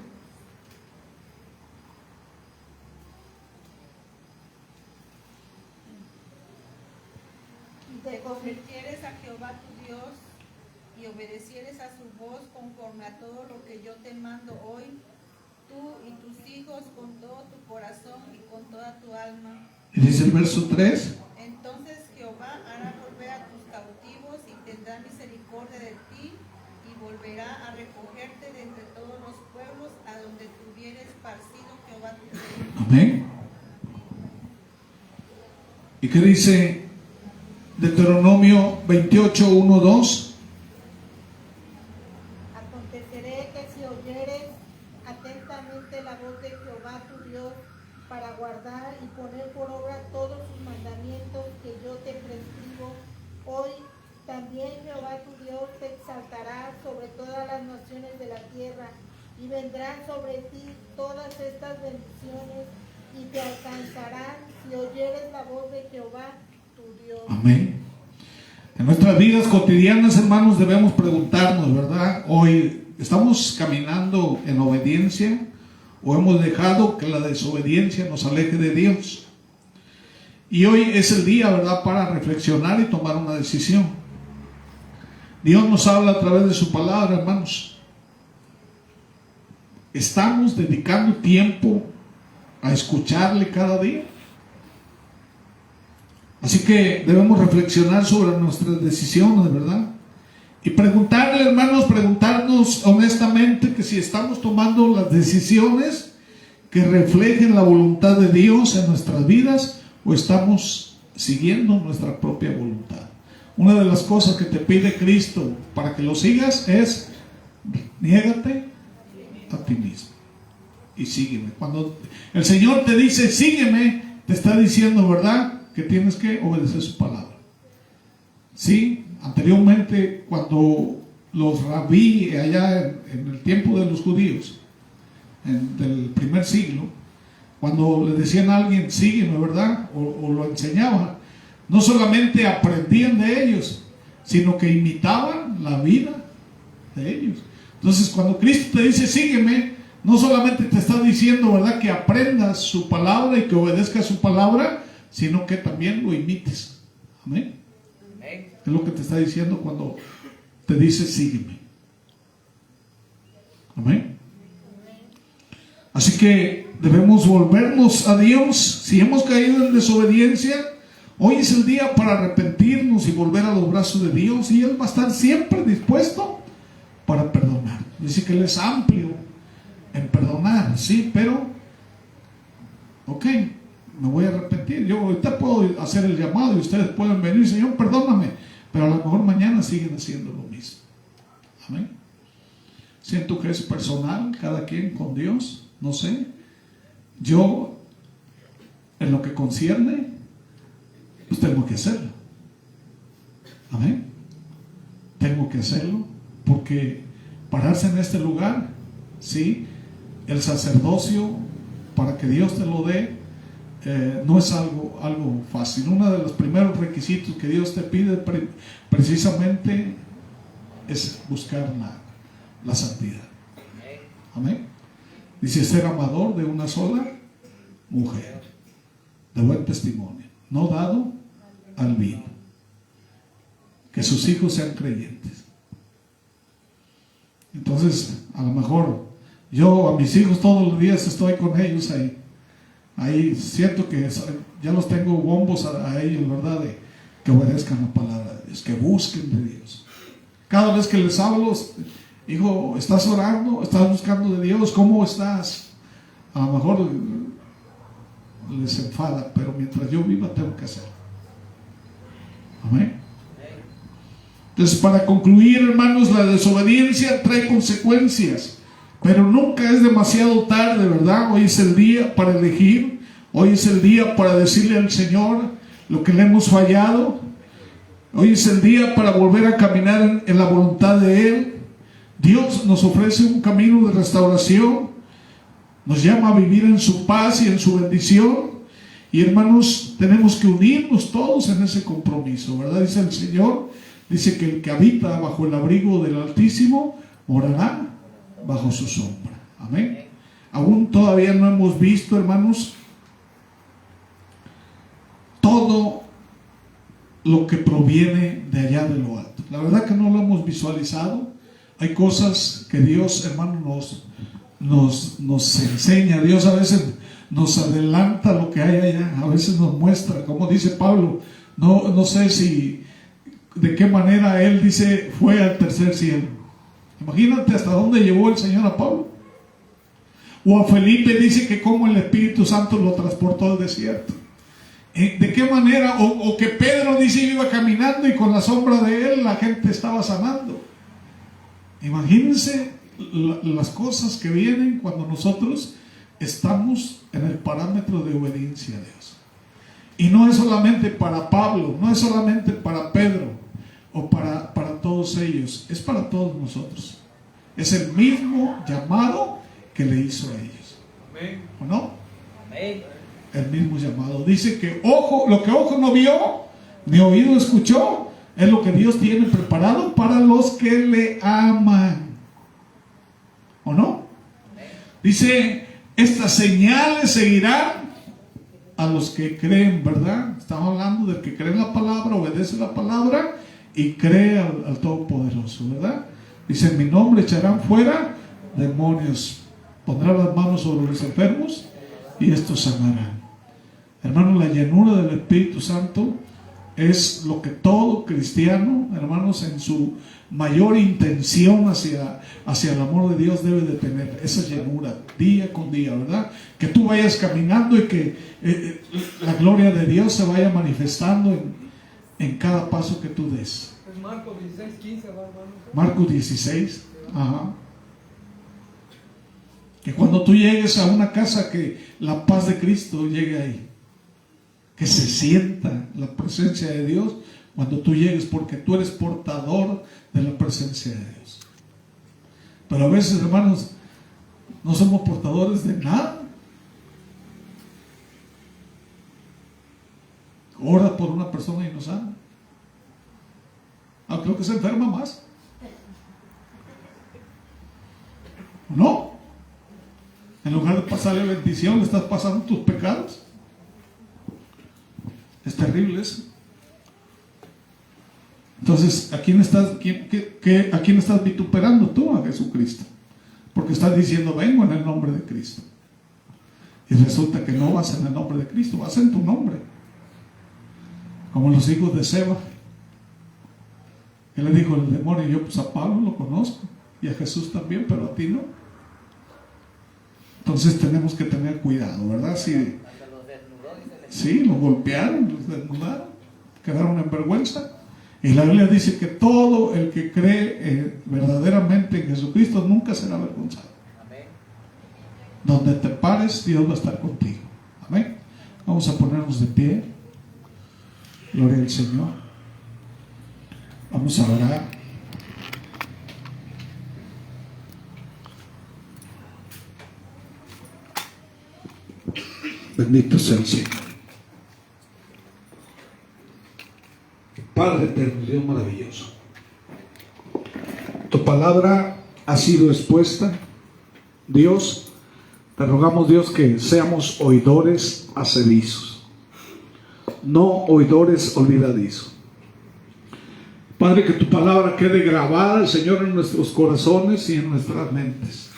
Te convirtieres a Jehová tu Dios y obedecieres a su voz conforme a todo lo que yo te mando hoy, tú y tus hijos con todo tu corazón y con toda tu alma. Y dice el verso 3. Entonces Jehová hará volver a tus cautivos y tendrá misericordia de ti y volverá a recogerte de entre todos los pueblos a donde te hubieres esparcido Jehová tu Dios. Amén. ¿Y qué dice Deuteronomio 28, 1, 2? Aconteceré que si oyeres atentamente la voz de Jehová tu Dios para guardar y poner por obra todos sus mandamientos que yo te prescribo hoy, también Jehová tu Dios te exaltará sobre todas las naciones de la tierra, y vendrán sobre ti todas estas bendiciones y te alcanzarán si oyeres la voz de Jehová tu Dios. Amén. En nuestras vidas cotidianas, hermanos, debemos preguntarnos, ¿verdad? Hoy, ¿estamos caminando en obediencia o hemos dejado que la desobediencia nos aleje de Dios? Y hoy es el día, ¿verdad?, para reflexionar y tomar una decisión. Dios nos habla a través de su palabra, hermanos. ¿Estamos dedicando tiempo a escucharle cada día? Así que debemos reflexionar sobre nuestras decisiones, ¿verdad? Y preguntarle, hermanos, preguntarnos honestamente que si estamos tomando las decisiones que reflejen la voluntad de Dios en nuestras vidas o estamos siguiendo nuestra propia voluntad. Una de las cosas que te pide Cristo para que lo sigas es: niégate a ti mismo y sígueme. Cuando el Señor te dice sígueme, te está diciendo, ¿verdad?, que tienes que obedecer su palabra. Sí, anteriormente, cuando los rabí allá en el tiempo de los judíos, del primer siglo, cuando le decían a alguien, sígueme, ¿verdad? O lo enseñaban, no solamente aprendían de ellos, sino que imitaban la vida de ellos. Entonces, cuando Cristo te dice, sígueme, no solamente te está diciendo, ¿verdad?, que aprendas su palabra y que obedezcas su palabra, sino que también lo imites. Amén. Es lo que te está diciendo cuando te dice, sígueme. Amén. Así que debemos volvernos a Dios. Si hemos caído en desobediencia, hoy es el día para arrepentirnos y volver a los brazos de Dios, y Él va a estar siempre dispuesto para perdonar. Dice que Él es amplio en perdonar, sí, pero ok, me voy a arrepentir. Yo ahorita puedo hacer el llamado y ustedes pueden venir, Señor, perdóname, pero a lo mejor mañana siguen haciendo lo mismo. Amén. Siento que es personal, cada quien con Dios, no sé. Yo, en lo que concierne, pues tengo que hacerlo. Amén. Tengo que hacerlo, porque pararse en este lugar, sí, el sacerdocio, para que Dios te lo dé, no es algo fácil. Uno de los primeros requisitos que Dios te pide precisamente es buscar la santidad. Amén. Dice, ser amador de una sola mujer, de buen testimonio, no dado al vino, que sus hijos sean creyentes. Entonces, a lo mejor yo a mis hijos todos los días estoy con ellos ahí siento que ya los tengo bombos a ellos, ¿verdad?, de que obedezcan la palabra de Dios, que busquen de Dios. Cada vez que les hablo, hijo, ¿estás orando? ¿Estás buscando de Dios? ¿Cómo estás? A lo mejor les enfada, pero mientras yo viva tengo que hacerlo. Amén. Entonces, para concluir, hermanos, la desobediencia trae consecuencias, pero nunca es demasiado tarde, ¿verdad? Hoy es el día para elegir, hoy es el día para decirle al Señor lo que le hemos fallado, hoy es el día para volver a caminar en la voluntad de Él. Dios nos ofrece un camino de restauración, nos llama a vivir en su paz y en su bendición, y hermanos, tenemos que unirnos todos en ese compromiso, ¿verdad? Dice el Señor, dice que el que habita bajo el abrigo del Altísimo morará bajo su sombra. Amén. Aún todavía no hemos visto, hermanos, todo lo que proviene de allá de lo alto. La verdad que no lo hemos visualizado. Hay cosas que Dios, hermano, nos enseña. Dios a veces nos adelanta lo que hay allá, a veces nos muestra, como dice Pablo, no sé si de qué manera él dice fue al tercer cielo. Imagínate hasta dónde llevó el Señor a Pablo. O a Felipe dice que como el Espíritu Santo lo transportó al desierto. ¿De qué manera? O que Pedro dice iba caminando y con la sombra de él la gente estaba sanando. Imagínense las cosas que vienen cuando nosotros estamos en el parámetro de obediencia a Dios. Y no es solamente para Pablo, no es solamente para Pedro o para todos ellos, es para todos nosotros. Es el mismo llamado que le hizo a ellos. Amén. ¿O no? Amén. El mismo llamado. Dice que lo que ojo no vio, ni oído escuchó, es lo que Dios tiene preparado para los que le aman. ¿O no? Dice, estas señales seguirán a los que creen, ¿verdad? Estamos hablando del que cree en la palabra, obedece la palabra y cree al Todopoderoso, ¿verdad? Dice, en mi nombre echarán fuera demonios, pondrán las manos sobre los enfermos y estos sanarán. Hermanos, la llenura del Espíritu Santo es lo que todo cristiano, hermanos, en su mayor intención hacia el amor de Dios debe de tener, esa llenura día con día, ¿verdad? Que tú vayas caminando y que la gloria de Dios se vaya manifestando en cada paso que tú des. Es Marcos 16:15, hermano. Marcos 16, ajá. Que cuando tú llegues a una casa, que la paz de Cristo llegue ahí, que se sienta la presencia de Dios cuando tú llegues, porque tú eres portador de la presencia de Dios. Pero a veces, hermanos, no somos portadores de nada. Ora por una persona y no sana. Creo que se enferma más. ¿No? En lugar de pasarle bendición, le estás pasando tus pecados. Es terrible eso. Entonces, ¿a quién estás vituperando tú? A Jesucristo. Porque estás diciendo, vengo en el nombre de Cristo. Y resulta que no vas en el nombre de Cristo, vas en tu nombre. Como los hijos de Seba. Él le dijo al demonio, yo pues a Pablo lo conozco, y a Jesús también, pero a ti no. Entonces tenemos que tener cuidado, ¿verdad? Sí, los golpearon, los desnudaron, quedaron en vergüenza. Y la Biblia dice que todo el que cree verdaderamente en Jesucristo nunca será avergonzado. Amén. Donde te pares, Dios va a estar contigo. Amén. Vamos a ponernos de pie. Gloria al Señor. Vamos a orar. Bendito sea el Señor. Padre eterno, Dios maravilloso, tu palabra ha sido expuesta. Dios, te rogamos, Dios, que seamos oidores hacedizos, no oidores olvidadizos. Padre, que tu palabra quede grabada, Señor, en nuestros corazones y en nuestras mentes.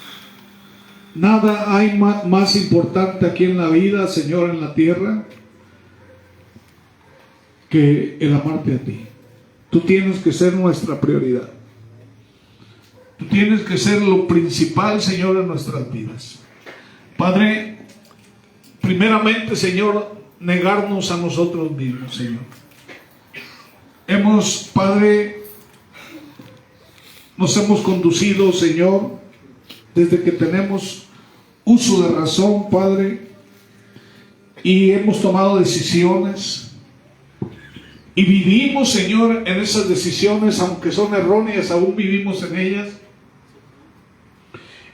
Nada hay más importante aquí en la vida, Señor, en la tierra, que el amarte a ti. Tú tienes que ser nuestra prioridad. Tú tienes que ser lo principal, Señor, en nuestras vidas. Padre, primeramente, Señor, negarnos a nosotros mismos, Señor. Padre, nos hemos conducido, Señor, desde que tenemos uso de razón, Padre, y hemos tomado decisiones y vivimos, Señor, en esas decisiones, aunque son erróneas, aún vivimos en ellas.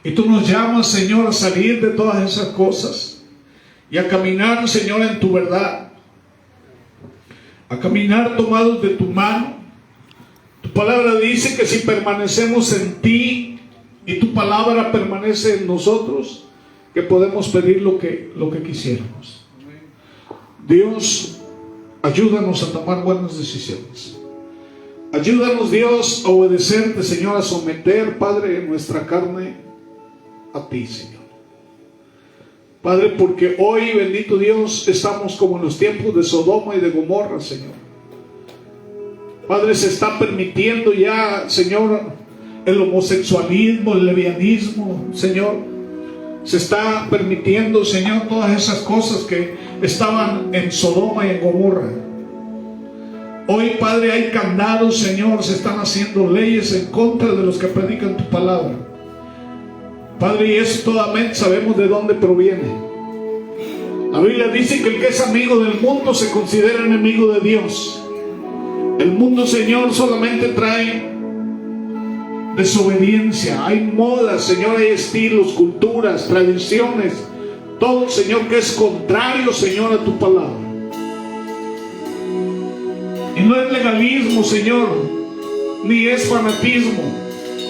Y tú nos llamas, Señor, a salir de todas esas cosas y a caminar, Señor, en tu verdad, a caminar tomados de tu mano. Tu palabra dice que si permanecemos en ti y tu palabra permanece en nosotros, que podemos pedir lo que quisiéramos. Dios, ayúdanos a tomar buenas decisiones. Ayúdanos, Dios, a obedecerte, Señor, a someter, Padre, nuestra carne a ti, Señor. Padre, porque hoy, bendito Dios, estamos como en los tiempos de Sodoma y de Gomorra, Señor. Padre, se está permitiendo ya, Señor, el homosexualismo, el lesbianismo, Señor. Se está permitiendo, Señor, todas esas cosas que estaban en Sodoma y en Gomorra. Hoy, Padre, hay candados, Señor, se están haciendo leyes en contra de los que predican tu palabra. Padre, y eso totalmente sabemos de dónde proviene. La Biblia dice que el que es amigo del mundo se considera enemigo de Dios. El mundo, Señor, solamente trae desobediencia. Hay modas, Señor, hay estilos, culturas, tradiciones, todo, Señor, que es contrario, Señor, a tu palabra. Y no es legalismo, Señor, ni es fanatismo.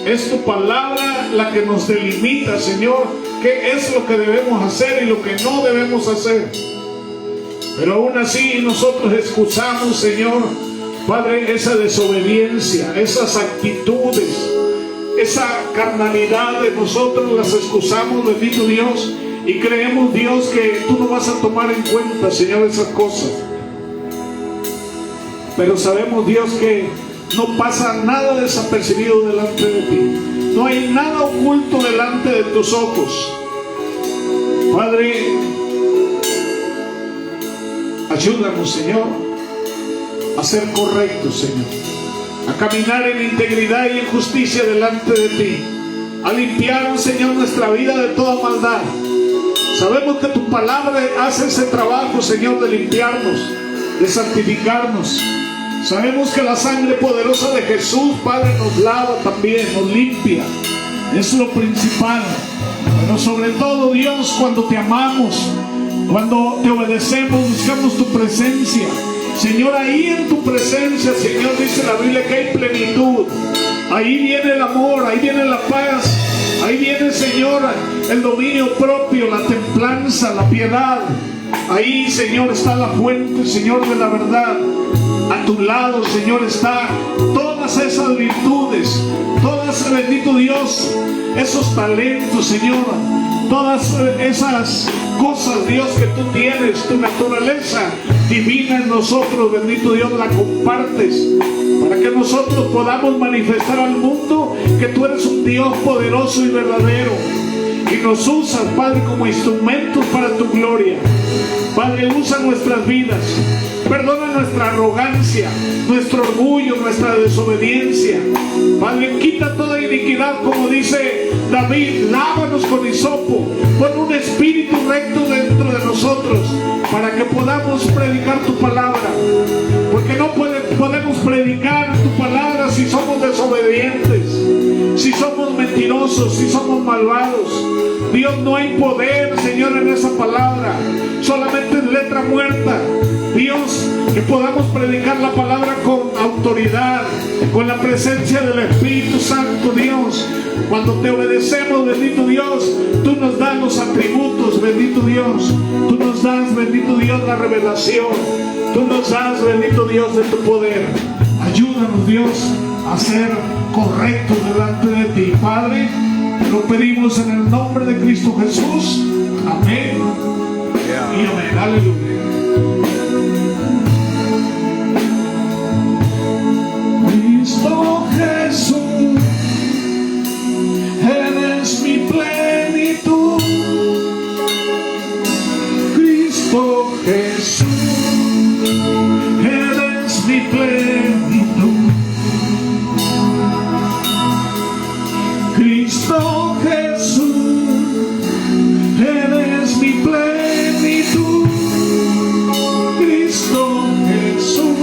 Es tu palabra la que nos delimita, Señor, qué es lo que debemos hacer y lo que no debemos hacer. Pero aún así nosotros excusamos, Señor, Padre, esa desobediencia, esas actitudes, esa carnalidad de nosotros las excusamos, bendito Dios, y creemos, Dios, que tú no vas a tomar en cuenta, Señor, esas cosas. Pero sabemos, Dios, que no pasa nada desapercibido delante de ti. No hay nada oculto delante de tus ojos. Padre, ayúdanos, Señor, a ser correctos, Señor, a caminar en integridad y en justicia delante de ti, a limpiarnos, Señor, nuestra vida de toda maldad. Sabemos que tu palabra hace ese trabajo, Señor, de limpiarnos, de santificarnos. Sabemos que la sangre poderosa de Jesús, Padre, nos lava también, nos limpia. Es lo principal. Pero sobre todo, Dios, cuando te amamos, cuando te obedecemos, buscamos tu presencia. Señor, ahí en tu presencia, Señor, dice la Biblia que hay plenitud. Ahí viene el amor, ahí viene la paz, ahí viene, Señor, el dominio propio, la templanza, la piedad. Ahí, Señor, está la fuente, Señor, de la verdad. A tu lado, Señor, está todas esas virtudes, todas, bendito Dios, esos talentos, Señor, todas esas cosas, Dios, que tú tienes, tu naturaleza divina en nosotros, bendito Dios, la compartes para que nosotros podamos manifestar al mundo que tú eres un Dios poderoso y verdadero, y nos usas, Padre, como instrumentos para tu gloria. Padre, usa nuestras vidas, perdona nuestra arrogancia, nuestro orgullo, nuestra desobediencia. Padre, quita toda iniquidad, como dice David, lávanos con hisopo, pon un espíritu recto dentro de nosotros, para que podamos predicar tu palabra, porque no podemos predicar tu palabra si somos desobedientes, si somos mentirosos, si somos malvados. Dios, no hay poder, Señor, en esa palabra, solamente es letra muerta. Dios, que podamos predicar la palabra con autoridad, con la presencia del Espíritu Santo, Dios. Cuando te obedecemos, bendito Dios, tú nos das los atributos, bendito Dios. Tú nos das, bendito Dios, la revelación. Tú nos das, bendito Dios, de tu poder. Ayúdanos, Dios, a ser correctos delante de ti, Padre. Lo pedimos en el nombre de Cristo Jesús. Amén. Y amén. Aleluya. Cristo Jesús, eres mi plenitud. Cristo Jesús, eres mi plenitud. Cristo Jesús, eres mi plenitud. Cristo Jesús,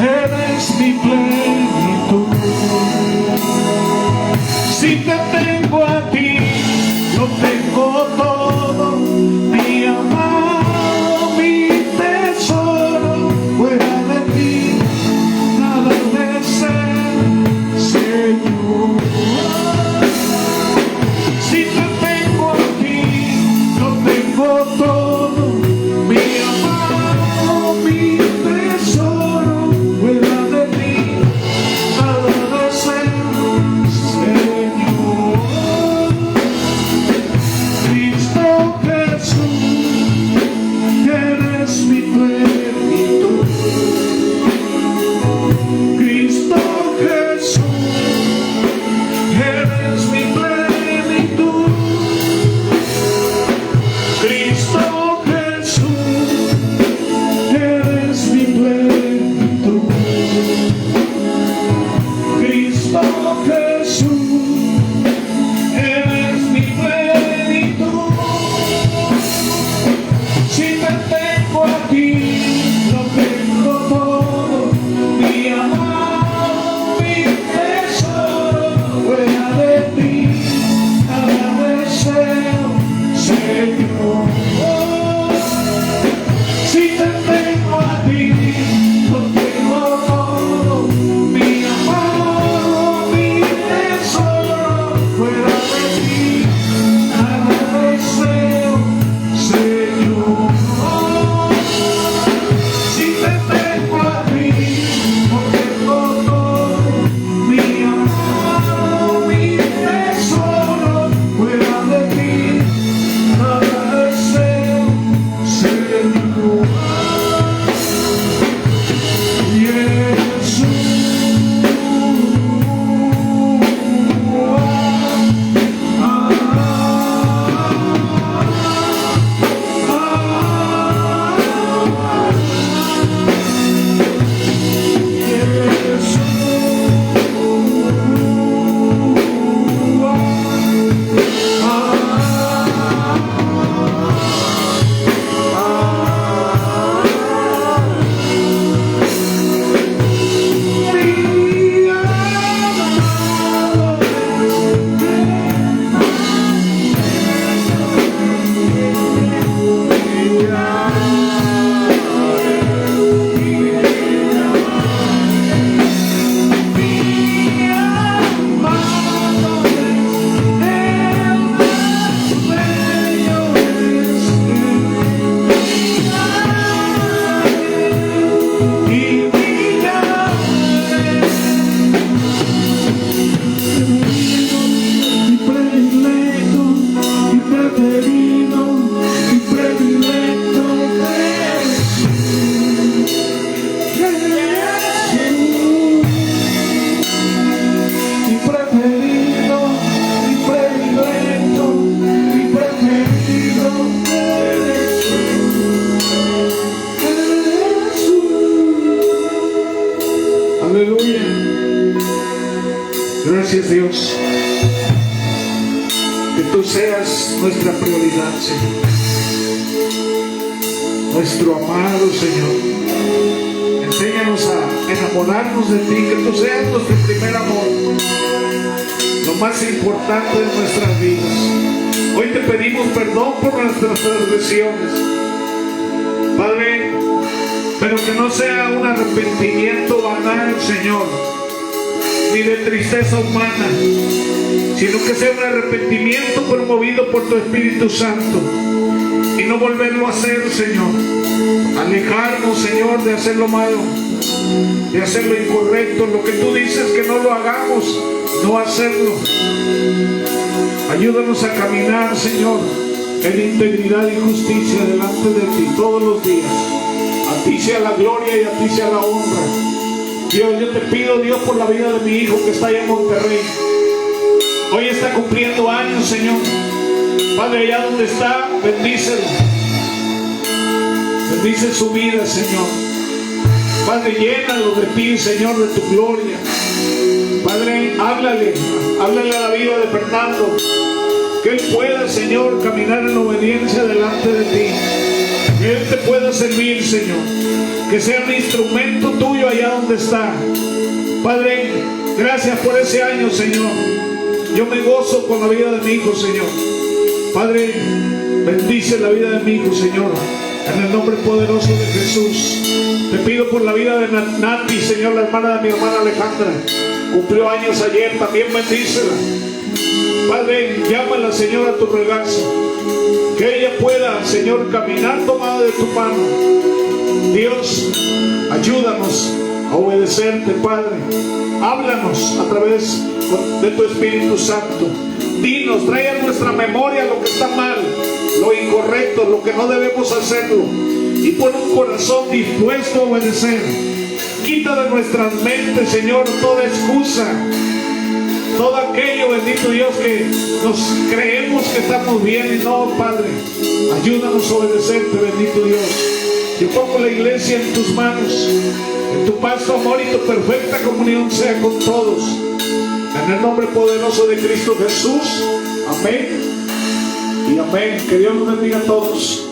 eres mi plenitud. Si te tengo a ti, lo tengo todo, mi amado, mi tesoro. Fuera de ti, nada deseo, Señor. Si te tengo a ti, lo tengo todo, mi amado, mi tesoro. Fuera de ti, Aleluya. Gracias, Dios. Que tú seas nuestra prioridad, Señor. Nuestro amado Señor. Enséñanos a enamorarnos de ti, que tú seas nuestro primer amor, lo más importante de nuestras vidas. Hoy te pedimos perdón por nuestras transgresiones, Padre, pero que no sea un arrepentimiento banal, Señor, ni de tristeza humana, sino que sea un arrepentimiento promovido por tu Espíritu Santo, y no volverlo a hacer, Señor. Alejarnos, Señor, de hacer lo malo, de hacer lo incorrecto, lo que tú dices que no lo hagamos, no hacerlo. Ayúdanos a caminar, Señor, en integridad y justicia delante de ti todos los días. A ti sea la gloria y a ti sea la honra. Dios, yo te pido, Dios, por la vida de mi hijo que está allá en Monterrey. Hoy está cumpliendo años, Señor. Padre, allá donde está, bendícelo. Bendice su vida, Señor. Padre, llénalo de ti, Señor, de tu gloria. Padre, háblale a la vida de Fernando, que él pueda, Señor, caminar en obediencia delante de ti, que él te pueda servir, Señor, que sea un instrumento tuyo allá donde está. Padre, gracias por ese año, Señor. Yo me gozo con la vida de mi hijo, Señor. Padre, bendice la vida de mi hijo, Señor, en el nombre poderoso de Jesús. Te pido por la vida de Nati, Señor, la hermana de mi hermana Alejandra. Cumplió años ayer, también bendícela. Padre, llámala, Señor, a tu regazo, que ella pueda, Señor, caminar tomada de tu mano. Dios, ayúdanos a obedecerte, Padre. Háblanos a través de tu Espíritu Santo. Dinos, trae a nuestra memoria lo que está mal, lo incorrecto, lo que no debemos hacerlo, y pon un corazón dispuesto a obedecer. Quita de nuestras mentes, Señor, toda excusa, todo aquello, bendito Dios, que nos creemos que estamos bien y no, Padre. Ayúdanos a obedecerte, bendito Dios. Yo pongo la iglesia en tus manos, en tu paz, tu amor y tu perfecta comunión sea con todos. En el nombre poderoso de Cristo Jesús. Amén y amén. Que Dios nos bendiga a todos.